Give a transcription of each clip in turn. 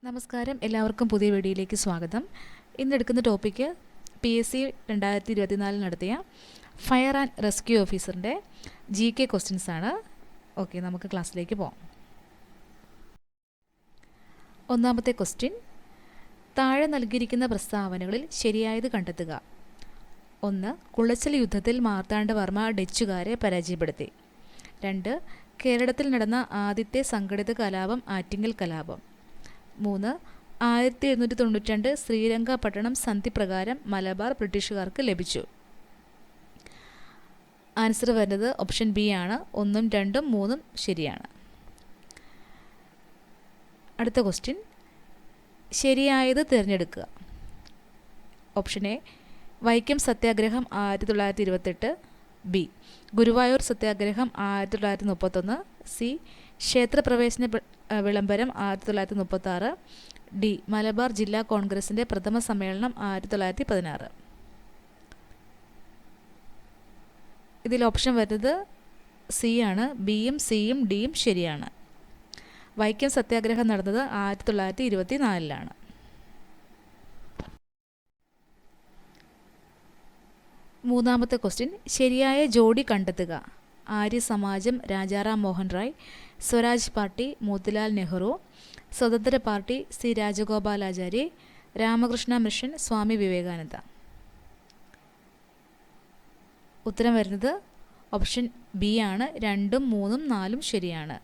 നമസ്കാരം, എല്ലാവർക്കും പുതിയ വീഡിയോയിലേക്ക് സ്വാഗതം. ഇന്നെടുക്കുന്ന ടോപ്പിക്ക് PSC 2024 നടത്തിയ ഫയർ ആൻഡ് റെസ്ക്യൂ ഓഫീസറിൻ്റെ GK ക്വസ്റ്റ്യൻസ് ആണ്. ഓക്കെ, നമുക്ക് ക്ലാസ്സിലേക്ക് പോകാം. ഒന്നാമത്തെ ക്വസ്റ്റ്യൻ, താഴെ നൽകിയിരിക്കുന്ന പ്രസ്താവനകളിൽ ശരിയായത് കണ്ടെത്തുക. 1. കുളച്ചൽ യുദ്ധത്തിൽ മാർത്താണ്ഡവർമ്മ ഡച്ചുകാരെ പരാജയപ്പെടുത്തി. 2. കേരളത്തിൽ നടന്ന ആദ്യത്തെ സംഘടിത കലാപം ആറ്റിങ്ങൽ കലാപം. 3. 1792 ശ്രീരംഗപട്ടണം സന്ധി പ്രകാരം മലബാർ ബ്രിട്ടീഷുകാർക്ക് ലഭിച്ചു. ആൻസർ വരുന്നത് ഓപ്ഷൻ ബി ആണ്. 1, 2, 3 ശരിയാണ്. അടുത്ത ക്വസ്റ്റ്യൻ, ശരിയായത് തിരഞ്ഞെടുക്കുക. ഓപ്ഷൻ എ, വൈക്കം സത്യാഗ്രഹം 1928. ബി, ഗുരുവായൂർ സത്യാഗ്രഹം 1931. സി, ക്ഷേത്രപ്രവേശന വിളംബരം 1936. ഡി, മലബാർ ജില്ലാ കോൺഗ്രസിൻ്റെ പ്രഥമ സമ്മേളനം 1916. ഇതിൽ ഓപ്ഷൻ വരുന്നത് സി ആണ്. ബിയും സിയും ഡിയും ശരിയാണ്. വൈക്കം സത്യാഗ്രഹം നടന്നത് 1924. മൂന്നാമത്തെ ക്വസ്റ്റ്യൻ, ശരിയായ ജോഡി കണ്ടെത്തുക. Arya Samaj Rajaram Mohan Roy, Swaraj party Motilal Nehru, Swatantra party C Rajagopalachari, Ramakrishna mission Swami Vivekananda. ഉത്തരം വരുന്നത് ഓപ്ഷൻ ബി ആണ്. 2, 3, 4 ശരിയാണ്.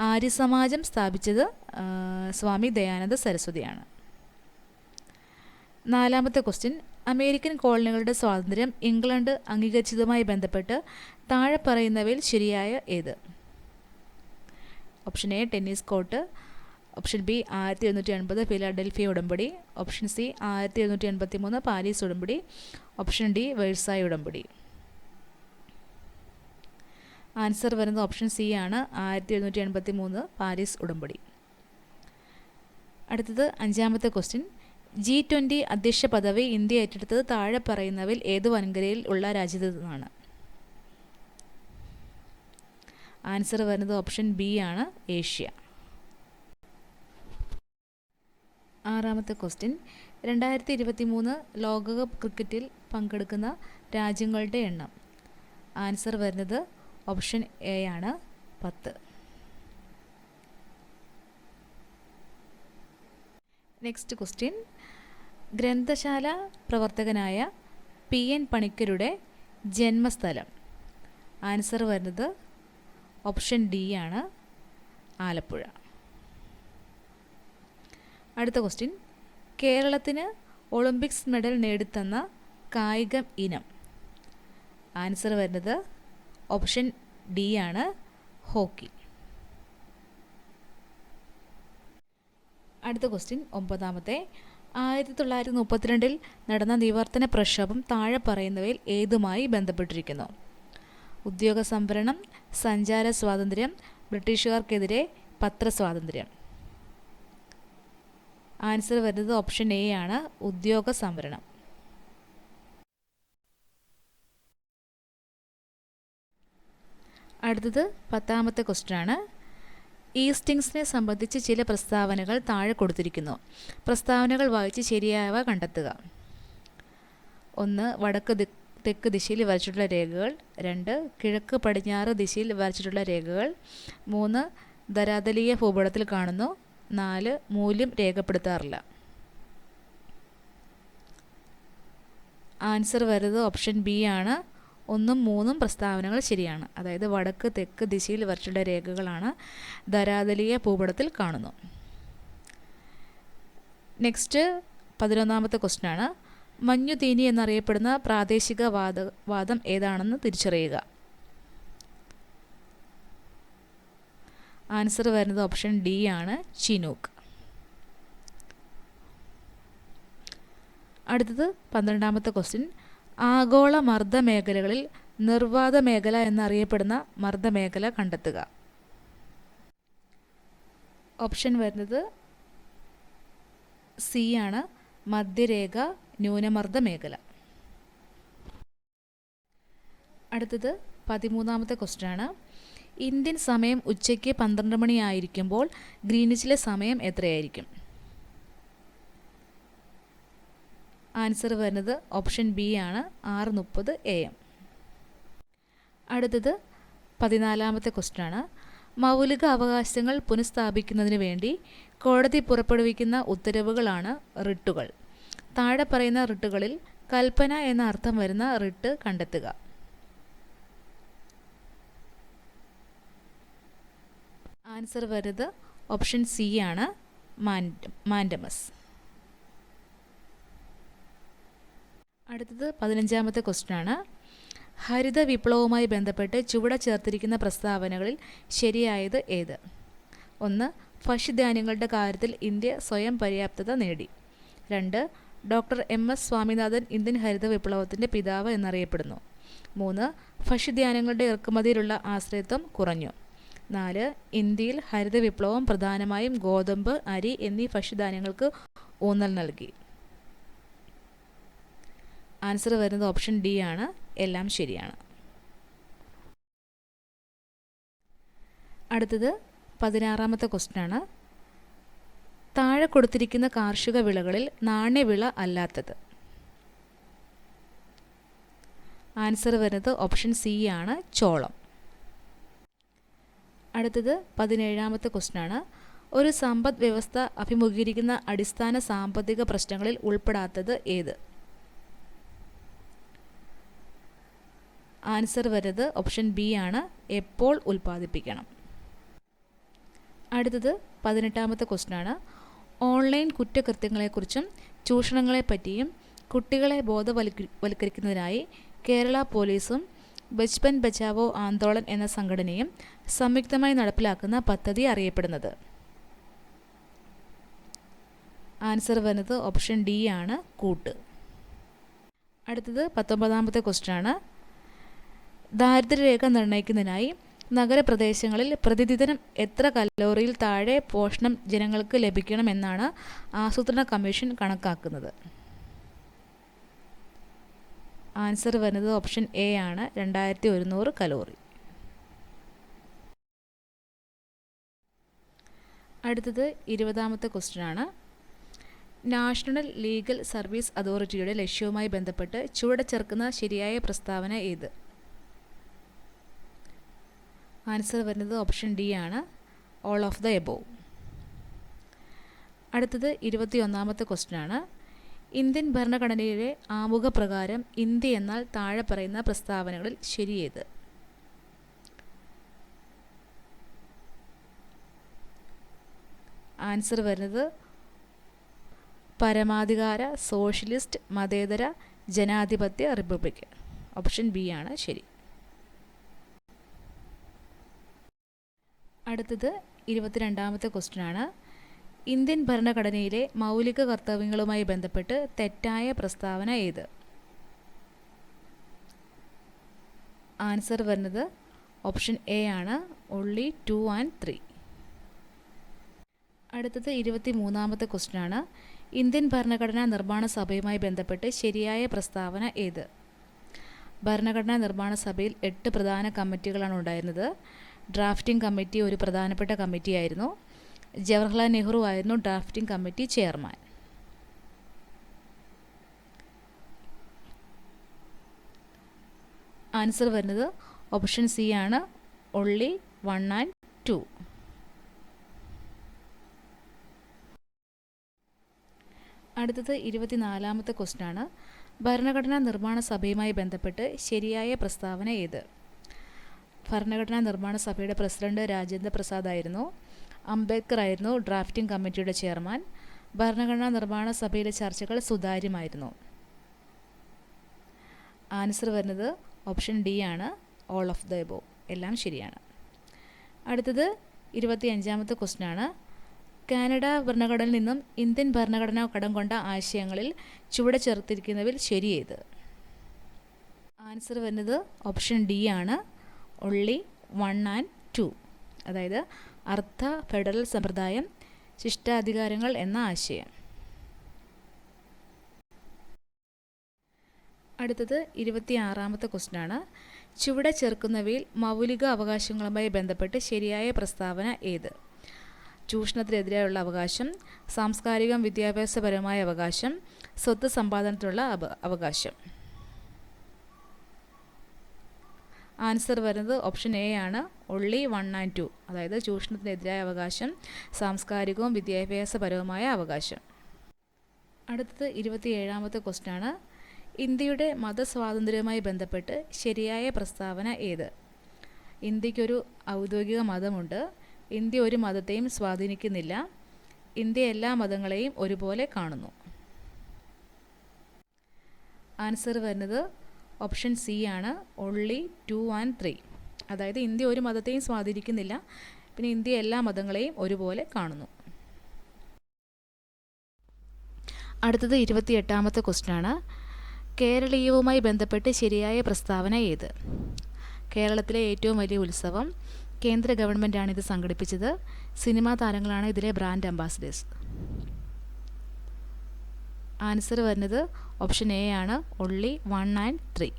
ആര്യ സമാജം സ്ഥാപിച്ചത് സ്വാമി ദയാനന്ദ സരസ്വതിയാണ്. നാലാമത്തെ ക്വസ്റ്റ്യൻ, അമേരിക്കൻ കോളനികളുടെ സ്വാതന്ത്ര്യം ഇംഗ്ലണ്ട് അംഗീകരിച്ചതുമായി ബന്ധപ്പെട്ട് താഴെ പറയുന്നവയിൽ ശരിയായ ഏത്? Option A, tennis court. Option B, 1780 Philadelphia ഉടമ്പടി. ഓപ്ഷൻ സി, 1783 പാരീസ് ഉടമ്പടി. ഓപ്ഷൻ ഡി, വേഴ്സായ് ഉടമ്പടി. ആൻസർ വരുന്നത് ഓപ്ഷൻ സി ആണ്. 1783 പാരീസ് ഉടമ്പടി. അടുത്തത് അഞ്ചാമത്തെ ക്വസ്റ്റ്യൻ, G20 അധ്യക്ഷ പദവി ഇന്ത്യ ഏറ്റെടുത്തത് താഴെ പറയുന്നവയിൽ ഏത് വൻകരയിൽ ഉള്ള രാജ്യത്തു നിന്നാണ്? ആൻസർ വരുന്നത് ഓപ്ഷൻ ബി ആണ്, ഏഷ്യ. ആറാമത്തെ ക്വസ്റ്റ്യൻ, 2023 ലോകകപ്പ് ക്രിക്കറ്റിൽ പങ്കെടുക്കുന്ന രാജ്യങ്ങളുടെ എണ്ണം. ആൻസർ വരുന്നത് ഓപ്ഷൻ എ ആണ്, 10. നെക്സ്റ്റ് ക്വസ്റ്റ്യൻ, ഗ്രന്ഥശാല പ്രവർത്തകനായ PN പണിക്കരുടെ ജന്മസ്ഥലം. ആൻസർ വരുന്നത് ഓപ്ഷൻ ഡി ആണ്, ആലപ്പുഴ. അടുത്ത ക്വസ്റ്റ്യൻ, കേരളത്തിന് ഒളിമ്പിക്സ് മെഡൽ നേടിത്തന്ന കായിക ഇനം. ആൻസർ വരുന്നത് ഓപ്ഷൻ ഡി ആണ്, ഹോക്കി. അടുത്ത ക്വസ്റ്റ്യൻ, ഒമ്പതാമത്തെ, 1932 നടന്ന നിവർത്തന പ്രക്ഷോഭം താഴെ പറയുന്നവയിൽ ഏതുമായി ബന്ധപ്പെട്ടിരിക്കുന്നു? ഉദ്യോഗ സംവരണം, സഞ്ചാര സ്വാതന്ത്ര്യം, ബ്രിട്ടീഷുകാർക്കെതിരെ പത്രസ്വാതന്ത്ര്യം. ആൻസർ വരുന്നത് ഓപ്ഷൻ എ ആണ്, ഉദ്യോഗ സംവരണം. അടുത്തത് 10ാമത്തെ ക്വസ്റ്റ്യൻ ആണ്. ഈസ്റ്റിങ്സിനെ സംബന്ധിച്ച് ചില പ്രസ്താവനകൾ താഴെ കൊടുത്തിരിക്കുന്നു. പ്രസ്താവനകൾ വായിച്ച് ശരിയായവ കണ്ടെത്തുക. 1. വടക്ക് തെക്ക് ദിശയിൽ വരച്ചിട്ടുള്ള രേഖകൾ. 2. കിഴക്ക് പടിഞ്ഞാറ് ദിശയിൽ വരച്ചിട്ടുള്ള രേഖകൾ. 3. ധരാതലീയ ഭൂപടത്തിൽ കാണുന്നു. 4. മൂല്യം രേഖപ്പെടുത്താറില്ല. ആൻസർ വരുന്നത് ഓപ്ഷൻ ബി ആണ്. 1, 3 പ്രസ്താവനകൾ ശരിയാണ്. അതായത് വടക്ക് തെക്ക് ദിശയിൽ വരച്ചിട്ടുള്ള രേഖകളാണ് ധരാതലീയ ഭൂപടത്തിൽ കാണുന്നു. നെക്സ്റ്റ് 11ാമത്തെ ക്വസ്റ്റ്യൻ ആണ്. മഞ്ഞുതീനി എന്നറിയപ്പെടുന്ന പ്രാദേശിക വാദം ഏതാണെന്ന് തിരിച്ചറിയുക. ആൻസർ വരുന്നത് ഓപ്ഷൻ ഡി ആണ്, ചിനൂക്ക്. അടുത്തത് 12ാമത്തെ ക്വസ്റ്റ്യൻ, ആഗോള മർദ്ദ മേഖലകളിൽ നിർവാത മേഖല എന്നറിയപ്പെടുന്ന മർദ്ദമേഖല കണ്ടെത്തുക. ഓപ്ഷൻ വരുന്നത് സി ആണ്, മധ്യരേഖ ന്യൂനമർദ്ദ മേഖല. അടുത്തത് 13ാമത്തെ ക്വസ്റ്റ്യൻ ആണ്. ഇന്ത്യൻ സമയം ഉച്ചയ്ക്ക് 12 മണിയായിരിക്കുമ്പോൾ ഗ്രീനിച്ചിലെ സമയം എത്രയായിരിക്കും? ആൻസർ വരുന്നത് ഓപ്ഷൻ ബി ആണ്, 6:30 AM. അടുത്തത് 14ാമത്തെ ക്വസ്റ്റ്യൻ ആണ്. മൗലിക അവകാശങ്ങൾ പുനഃസ്ഥാപിക്കുന്നതിന് വേണ്ടി കോടതി പുറപ്പെടുവിക്കുന്ന ഉത്തരവുകളാണ് റിട്ടുകൾ. താഴെ പറയുന്ന റിട്ടുകളിൽ കൽപ്പന എന്ന അർത്ഥം വരുന്ന റിട്ട് കണ്ടെത്തുക. ആൻസർ വരുന്നത് ഓപ്ഷൻ സി ആണ്, മാൻഡമസ്. അടുത്തത് 15ാമത്തെ ക്വസ്റ്റ്യൻ ആണ്. ഹരിത വിപ്ലവവുമായി ബന്ധപ്പെട്ട് ചുവടെ ചേർത്തിരിക്കുന്ന പ്രസ്താവനകളിൽ ശരിയായത് ഏത്? 1. ഭക്ഷ്യധാന്യങ്ങളുടെ കാര്യത്തിൽ ഇന്ത്യ സ്വയം പര്യാപ്തത നേടി. 2. ഡോക്ടർ MS സ്വാമിനാഥൻ ഇന്ത്യൻ ഹരിത വിപ്ലവത്തിൻ്റെ പിതാവ് എന്നറിയപ്പെടുന്നു. 3. ഭക്ഷ്യധാന്യങ്ങളുടെ ഇറക്കുമതിയിലുള്ള ആശ്രയത്വം കുറഞ്ഞു. 4. ഇന്ത്യയിൽ ഹരിത വിപ്ലവം പ്രധാനമായും ഗോതമ്പ്, അരി എന്നീ ഭക്ഷ്യധാന്യങ്ങൾക്ക് ഊന്നൽ നൽകി. ആൻസർ വരുന്നത് ഓപ്ഷൻ ഡി ആണ്, എല്ലാം ശരിയാണ്. അടുത്തത് 16ാമത്തെ ക്വസ്റ്റ്യൻ ആണ്. താഴെ കൊടുത്തിരിക്കുന്ന കാർഷിക വിളകളിൽ നാണ്യവിള അല്ലാത്തത്. ആൻസർ വരുന്നത് ഓപ്ഷൻ സി ആണ്, ചോളം. അടുത്തത് 17ാമത്തെ ക്വസ്റ്റ്യൻ ആണ്. ഒരു സമ്പദ് വ്യവസ്ഥ അഭിമുഖീകരിക്കുന്ന അടിസ്ഥാന സാമ്പത്തിക പ്രശ്നങ്ങളിൽ ഉൾപ്പെടാത്തത് ഏത്? ആൻസർ വരുന്നത് ഓപ്ഷൻ ബി ആണ്, എപ്പോൾ ഉൽപ്പാദിപ്പിക്കണം. അടുത്തത് 18ാമത്തെ ക്വസ്റ്റ്യൻ ആണ്. ഓൺലൈൻ കുറ്റകൃത്യങ്ങളെക്കുറിച്ചും ചൂഷണങ്ങളെപ്പറ്റിയും കുട്ടികളെ ബോധവൽക്കരിക്കുന്നതിനായി കേരള പോലീസും ബച്പൻ ബച്ചാവോ ആന്തോളൻ എന്ന സംഘടനയും സംയുക്തമായി നടപ്പിലാക്കുന്ന പദ്ധതി അറിയപ്പെടുന്നത്. ആൻസർ വരുന്നത് ഓപ്ഷൻ ഡി ആണ്, കൂട്ട്. അടുത്തത് 19ാമത്തെ ക്വസ്റ്റ്യൻ ആണ്. ദാരിദ്ര്യരേഖ നിർണ്ണയിക്കുന്നതിനായി നഗരപ്രദേശങ്ങളിൽ പ്രതിദിനം എത്ര കലോറിയിൽ താഴെ പോഷണം ജനങ്ങൾക്ക് ലഭിക്കണമെന്നാണ് ആസൂത്രണ കമ്മീഷൻ കണക്കാക്കുന്നത്? ആൻസർ വരുന്നത് ഓപ്ഷൻ എ ആണ്, 2100 കലോറി. അടുത്തത് 20ാമത്തെ ക്വസ്റ്റ്യൻ ആണ്. നാഷണൽ ലീഗൽ സർവീസ് അതോറിറ്റിയുടെ ലക്ഷ്യവുമായി ബന്ധപ്പെട്ട് ചുവടെ ചേർക്കുന്ന ശരിയായ പ്രസ്താവന ഏത്? ആൻസർ വരുന്നത് ഓപ്ഷൻ ഡി ആണ്, ഓൾ ഓഫ് ദ എബോവ്. അടുത്തത് 21ാമത്തെ ക്വസ്റ്റ്യൻ ആണ്. ഇന്ത്യൻ ഭരണഘടനയിലെ ആമുഖ പ്രകാരം ഇന്ത്യ എന്നാൽ താഴെ പറയുന്ന പ്രസ്താവനകളിൽ ശരിയേത്? ആൻസർ വരുന്നത് പരമാധികാര സോഷ്യലിസ്റ്റ് മതേതര ജനാധിപത്യ റിപ്പബ്ലിക്. ഓപ്ഷൻ ബി ആണ് ശരി. അടുത്തത് 22ാമത്തെ ക്വസ്റ്റ്യൻ ആണ്. ഇന്ത്യൻ ഭരണഘടനയിലെ മൗലിക കർത്തവ്യങ്ങളുമായി ബന്ധപ്പെട്ട് തെറ്റായ പ്രസ്താവന ഏത്? ആൻസർ വരുന്നത് ഓപ്ഷൻ എ ആണ്, ഓൺലി 2 and 3. അടുത്തത് 23ാമത്തെ ക്വസ്റ്റ്യൻ ആണ്. ഇന്ത്യൻ ഭരണഘടനാ നിർമ്മാണ സഭയുമായി ബന്ധപ്പെട്ട് ശരിയായ പ്രസ്താവന ഏത്? ഭരണഘടനാ നിർമ്മാണ സഭയിൽ 8 പ്രധാന കമ്മിറ്റികളാണ് ഉണ്ടായിരുന്നത്. ഡ്രാഫ്റ്റിംഗ് കമ്മിറ്റി ഒരു പ്രധാനപ്പെട്ട കമ്മിറ്റിയായിരുന്നു. ജവഹർലാൽ നെഹ്റു ആയിരുന്നു ഡ്രാഫ്റ്റിംഗ് കമ്മിറ്റി ചെയർമാൻ. ആൻസർ വരുന്നത് ഓപ്ഷൻ സി ആണ്, ഓൺലി 1 and 2. അടുത്തത് 24ാമത്തെ ക്വസ്റ്റ്യൻ ആണ്. ഭരണഘടനാ നിർമ്മാണ സഭയുമായി ബന്ധപ്പെട്ട് ശരിയായ പ്രസ്താവന ഏത്? ഭരണഘടനാ നിർമ്മാണ സഭയുടെ പ്രസിഡന്റ് രാജേന്ദ്ര പ്രസാദ് ആയിരുന്നു. അംബേദ്കർ ആയിരുന്നു ഡ്രാഫ്റ്റിംഗ് കമ്മിറ്റിയുടെ ചെയർമാൻ. ഭരണഘടനാ നിർമ്മാണ സഭയിലെ ചർച്ചകൾ സുതാര്യമായിരുന്നു. ആൻസർ വരുന്നത് ഓപ്ഷൻ ഡി ആണ്, ഓൾ ഓഫ് ദ എബോവ്. എല്ലാം ശരിയാണ്. അടുത്തത് 25ാമത്തെ ക്വസ്റ്റ്യൻ ആണ്. കാനഡ ഭരണഘടനയിൽ നിന്നും ഇന്ത്യൻ ഭരണഘടന കടം കൊണ്ട ആശയങ്ങളിൽ ചുവടെ ചേർത്തിരിക്കുന്നവയിൽ ശരിയേത്? ആൻസർ വരുന്നത് ഓപ്ഷൻ ഡി ആണ്, ഓൺലി 1 and 2. അതായത് അർദ്ധ ഫെഡറൽ സമ്പ്രദായം, ശിഷ്ടാധികാരങ്ങൾ എന്ന ആശയം. അടുത്തത് 26ാമത്തെ ക്വസ്റ്റ്യൻ ആണ്. ചുവടെ ചേർക്കുന്നവയിൽ മൗലിക അവകാശങ്ങളുമായി ബന്ധപ്പെട്ട് ശരിയായ പ്രസ്താവന ഏത്? ചൂഷണത്തിനെതിരെയുള്ള അവകാശം, സാംസ്കാരികം വിദ്യാഭ്യാസപരമായ അവകാശം, സ്വത്ത് സമ്പാദനത്തിനുള്ള അവകാശം. ആൻസർ വരുന്നത് ഓപ്ഷൻ എ ആണ്, ഒൺലി 1 and 2. അതായത് ചൂഷണത്തിനെതിരായ അവകാശം, സാംസ്കാരികവും വിദ്യാഭ്യാസപരവുമായ അവകാശം. അടുത്തത് 27ാമത്തെ ക്വസ്റ്റ്യൻ ആണ്. ഇന്ത്യയുടെ മതസ്വാതന്ത്ര്യവുമായി ബന്ധപ്പെട്ട് ശരിയായ പ്രസ്താവന ഏത്? ഇന്ത്യക്കൊരു ഔദ്യോഗിക മതമുണ്ട്. ഇന്ത്യ ഒരു മതത്തെയും സ്വാധീനിക്കുന്നില്ല. ഇന്ത്യ എല്ലാ മതങ്ങളെയും ഒരുപോലെ കാണുന്നു. ആൻസർ വരുന്നത് ഓപ്ഷൻ സി ആണ്, ഒൺലി 2 and 3. അതായത് ഇന്ത്യ ഒരു മതത്തെയും സ്വാധീനിക്കുന്നില്ല, പിന്നെ ഇന്ത്യ എല്ലാ മതങ്ങളെയും ഒരുപോലെ കാണുന്നു. അടുത്തത് 28ാമത്തെ ക്വസ്റ്റ്യൻ ആണ്. കേരളീയവുമായി ബന്ധപ്പെട്ട് ശരിയായ പ്രസ്താവന ഏത്? കേരളത്തിലെ ഏറ്റവും വലിയ ഉത്സവം. കേന്ദ്ര ഗവൺമെൻറ്റാണ് ഇത് സംഘടിപ്പിച്ചത്. സിനിമാ താരങ്ങളാണ് ഇതിലെ ബ്രാൻഡ് അംബാസിഡേഴ്സ്. ആൻസർ വരുന്നത് ഓപ്ഷൻ എ ആണ്, ഒൺലി 1 and 3.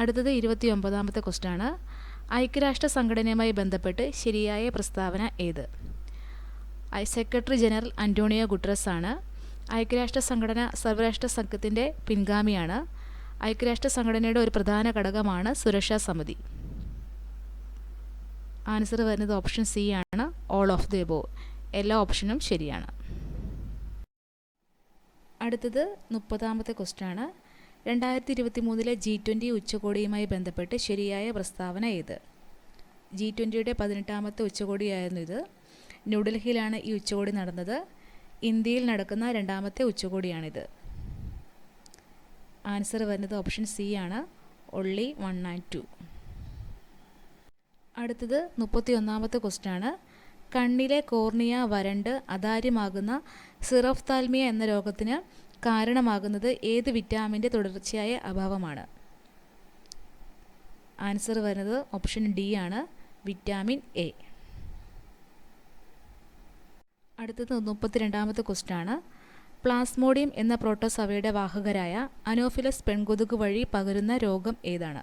അടുത്തത് 29ാമത്തെ ക്വസ്റ്റ്യൻ ആണ്. ഐക്യരാഷ്ട്ര സംഘടനയുമായി ബന്ധപ്പെട്ട് ശരിയായ പ്രസ്താവന ഏത്? സെക്രട്ടറി ജനറൽ അന്റോണിയോ ഗുട്ടറസ് ആണ്. ഐക്യരാഷ്ട്ര സംഘടന സർവ്വരാഷ്ട്ര സംഘത്തിൻ്റെ പിൻഗാമിയാണ്. ഐക്യരാഷ്ട്ര സംഘടനയുടെ ഒരു പ്രധാന ഘടകമാണ് സുരക്ഷാ സമിതി. ആൻസർ വരുന്നത് ഓപ്ഷൻ സി ആണ്, ഓൾ ഓഫ് ദി എബോവ്. എല്ലാ ഓപ്ഷനും ശരിയാണ്. അടുത്തത് 30ാമത്തെ ക്വസ്റ്റ്യൻ ആണ്. 2023 G20 ഉച്ചകോടിയുമായി ബന്ധപ്പെട്ട് ശരിയായ പ്രസ്താവന ഏത്? G20യുടെ 18ാമത്തെ ഉച്ചകോടിയായിരുന്നു ഇത്. ന്യൂഡൽഹിയിലാണ് ഈ ഉച്ചകോടി നടന്നത്. ഇന്ത്യയിൽ നടക്കുന്ന 2ാമത്തെ ഉച്ചകോടിയാണിത്. ആൻസർ വരുന്നത് ഓപ്ഷൻ സി ആണ്, ഒൺലി 1 and 2. അടുത്തത് 31ാമത്തെ ക്വസ്റ്റ്യൻ ആണ്. കണ്ണിലെ കോർണിയ വരണ്ട് അതാര്യമാകുന്ന സിറോഫ്താൽമിയ എന്ന രോഗത്തിന് കാരണമാകുന്നത് ഏത് വിറ്റാമിൻ്റെ തുടർച്ചയായ അഭാവമാണ്? ആൻസർ വരുന്നത് ഓപ്ഷൻ ഡി ആണ്, വിറ്റാമിൻ എ. അടുത്തത് 32ാമത്തെ ക്വസ്റ്റ്യൻ ആണ്. പ്ലാസ്മോഡിയം എന്ന പ്രോട്ടോസവയുടെ വാഹകരായ അനോഫിലസ് പെൺകൊതുക് വഴി പകരുന്ന രോഗം ഏതാണ്?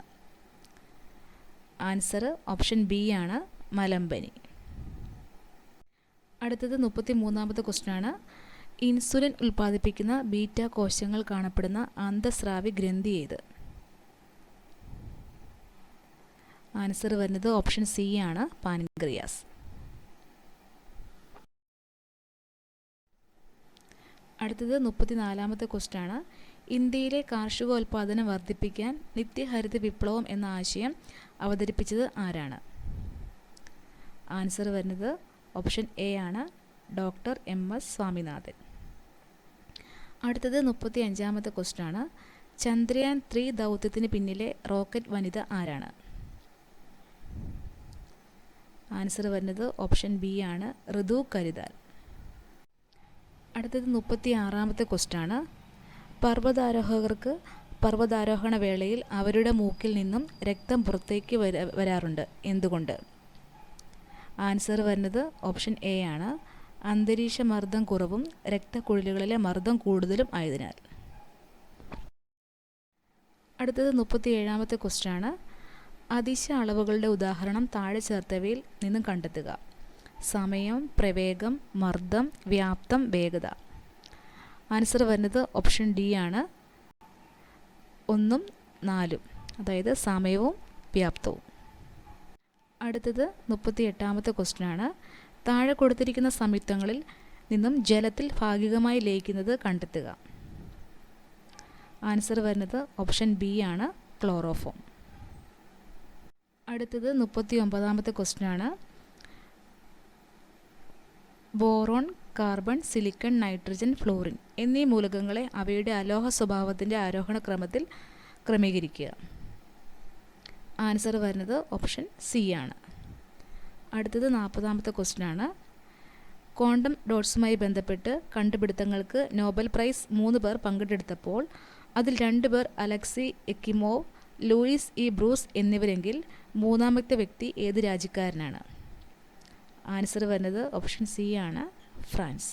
ആൻസർ ഓപ്ഷൻ ബി ആണ്, മലമ്പനി. അടുത്തത് 33ാമത്തെ ക്വസ്റ്റ്യൻ ആണ്. ഇൻസുലിൻ ഉൽപ്പാദിപ്പിക്കുന്ന ബീറ്റ കോശങ്ങൾ കാണപ്പെടുന്ന അന്തസ്രാവി ഗ്രന്ഥി ഏത്? ആൻസർ വരുന്നത് ഓപ്ഷൻ സി ആണ്, പാൻക്രിയാസ്. അടുത്തത് 34ാമത്തെ ക്വസ്റ്റ്യൻ ആണ്. ഇന്ത്യയിലെ കാർഷികോൽപാദനം വർദ്ധിപ്പിക്കാൻ നിത്യഹരിത വിപ്ലവം എന്ന ആശയം അവതരിപ്പിച്ചത് ആരാണ്? ആൻസർ വരുന്നത് ഓപ്ഷൻ എ ആണ്, ഡോക്ടർ MS സ്വാമിനാഥൻ. അടുത്തത് 35ാമത്തെ ക്വസ്റ്റ്യൻ ആണ്. ചന്ദ്രയാൻ 3 ദൗത്യത്തിന് പിന്നിലെ റോക്കറ്റ് വനിത ആരാണ്? ആൻസർ വരുന്നത് ഓപ്ഷൻ ബി ആണ്, ഋതു കരിതാൽ. അടുത്തത് 36ാമത്തെ ക്വസ്റ്റ്യൻ ആണ്. പർവ്വതാരോഹകർക്ക് പർവ്വതാരോഹണ വേളയിൽ അവരുടെ മൂക്കിൽ നിന്നും രക്തം പുറത്തേക്ക് വരാറുണ്ട്, എന്തുകൊണ്ട്? ആൻസർ വരുന്നത് ഓപ്ഷൻ എ ആണ്, അന്തരീക്ഷ മർദ്ദം കുറവും രക്തക്കുഴലുകളിലെ മർദ്ദം കൂടുതലും ആയതിനാൽ. അടുത്തത് 37ാമത്തെ ക്വസ്റ്റ്യൻ ആണ്. അതിശ അളവുകളുടെ ഉദാഹരണം താഴെ ചേർത്തവയിൽ നിന്നും കണ്ടെത്തുക. സമയം, പ്രവേഗം, മർദ്ദം, വ്യാപ്തം, വേഗത. ആൻസർ വരുന്നത് ഓപ്ഷൻ ഡി ആണ്, 1 ഉം 4 ഉം, അതായത് സമയവും വ്യാപ്തവും. അടുത്തത് 38ാമത്തെ ക്വസ്റ്റ്യൻ ആണ്. താഴെ കൊടുത്തിരിക്കുന്ന സംയുക്തങ്ങളിൽ നിന്നും ജലത്തിൽ ഭാഗികമായി ലയിക്കുന്നത് കണ്ടെത്തുക. ആൻസർ വരുന്നത് ഓപ്ഷൻ ബി ആണ്, ക്ലോറോഫോം. അടുത്തത് 39ാമത്തെ ക്വസ്റ്റ്യൻ ആണ്. Boron, carbon, silicon, nitrogen, fluorine എന്നീ മൂലകങ്ങളെ അവയുടെ അലോഹ സ്വഭാവത്തിൻ്റെ ആരോഹണ ക്രമത്തിൽ ക്രമീകരിക്കുക. ആൻസർ വരുന്നത് ഓപ്ഷൻ സി ആണ്. അടുത്തത് 40ാമത്തെ ക്വസ്റ്റ്യൻ ആണ്. ക്വാണ്ടം ഡോട്ട്സുമായി ബന്ധപ്പെട്ട് കണ്ടുപിടുത്തങ്ങൾക്ക് നോബൽ പ്രൈസ് 3 പേർ പങ്കെടുത്തപ്പോൾ അതിൽ 2 പേർ Alexei Ekimov, Louis E Brus എന്നിവരെങ്കിൽ മൂന്നാമത്തെ വ്യക്തി ഏത് രാജ്യക്കാരനാണ്? ആൻസർ വരുന്നത് ഓപ്ഷൻ സി ആണ്, ഫ്രാൻസ്.